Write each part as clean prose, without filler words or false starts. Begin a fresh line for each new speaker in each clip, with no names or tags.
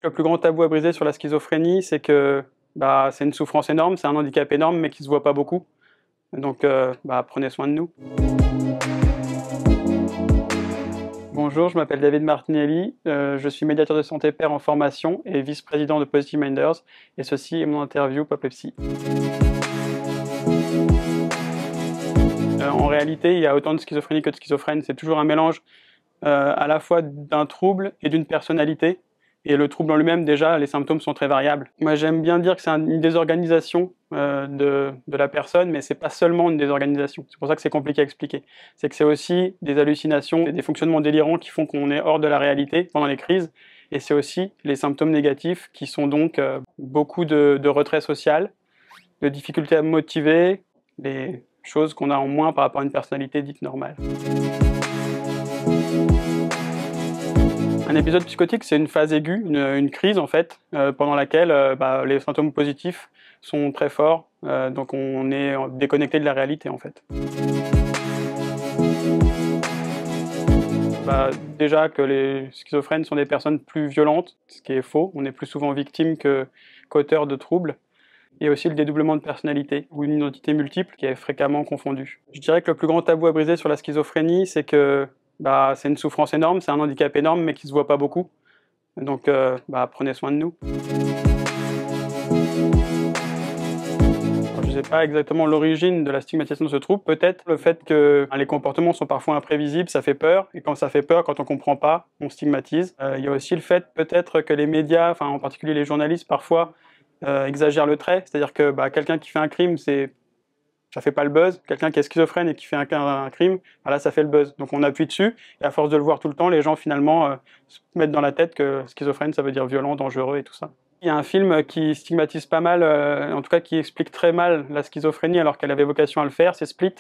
Le plus grand tabou à briser sur la schizophrénie, c'est que c'est une souffrance énorme, c'est un handicap énorme, mais qui se voit pas beaucoup. Donc, prenez soin de nous. Bonjour, je m'appelle David Martinelli, je suis médiateur de santé pair en formation et vice-président de Positive Minders, et ceci est mon interview Pop-Lepsie. En réalité, il y a autant de schizophrénie que de schizophrène, c'est toujours un mélange à la fois d'un trouble et d'une personnalité. Et le trouble en lui-même, déjà, les symptômes sont très variables. Moi, j'aime bien dire que c'est une désorganisation de la personne, mais c'est pas seulement une désorganisation. C'est pour ça que c'est compliqué à expliquer. C'est que c'est aussi des hallucinations, des fonctionnements délirants qui font qu'on est hors de la réalité pendant les crises. Et c'est aussi les symptômes négatifs qui sont donc beaucoup de retrait social, de difficultés à me motiver, des choses qu'on a en moins par rapport à une personnalité dite normale. Un épisode psychotique, c'est une phase aiguë, une crise en fait, pendant laquelle les symptômes positifs sont très forts, donc on est déconnecté de la réalité en fait. Déjà que les schizophrènes sont des personnes plus violentes, ce qui est faux, on est plus souvent victime qu'auteur de troubles. Et aussi le dédoublement de personnalité, ou une identité multiple qui est fréquemment confondue. Je dirais que le plus grand tabou à briser sur la schizophrénie, c'est que c'est une souffrance énorme, c'est un handicap énorme, mais qui se voit pas beaucoup. Donc, prenez soin de nous. Alors, je sais pas exactement l'origine de la stigmatisation de ce trouble. Peut-être le fait que les comportements sont parfois imprévisibles, ça fait peur. Et quand ça fait peur, quand on comprend pas, on stigmatise. Il y a aussi le fait peut-être que les médias, en particulier les journalistes, parfois exagère le trait, c'est-à-dire que quelqu'un qui fait un crime, ça fait pas le buzz. Quelqu'un qui est schizophrène et qui fait un crime, là ça fait le buzz. Donc on appuie dessus, et à force de le voir tout le temps, les gens finalement se mettent dans la tête que schizophrène ça veut dire violent, dangereux et tout ça. Il y a un film qui stigmatise pas mal, en tout cas qui explique très mal la schizophrénie alors qu'elle avait vocation à le faire, c'est Split.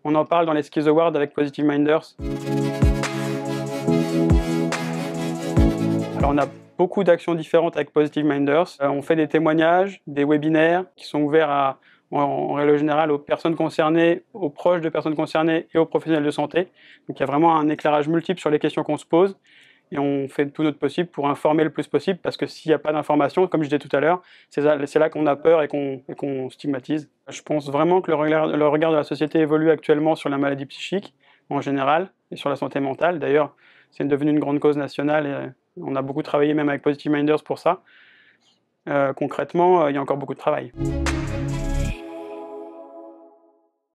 On en parle dans les Schizo Awards avec Positive Minders. Alors on a beaucoup d'actions différentes avec Positive Minders. On fait des témoignages, des webinaires qui sont ouverts en règle générale aux personnes concernées, aux proches de personnes concernées et aux professionnels de santé. Donc il y a vraiment un éclairage multiple sur les questions qu'on se pose et on fait tout notre possible pour informer le plus possible parce que s'il n'y a pas d'information, comme je disais tout à l'heure, c'est là qu'on a peur et qu'on stigmatise. Je pense vraiment que le regard de la société évolue actuellement sur la maladie psychique en général et sur la santé mentale. D'ailleurs, c'est devenu une grande cause nationale et on a beaucoup travaillé même avec Positive Minders pour ça. Concrètement, il y a encore beaucoup de travail.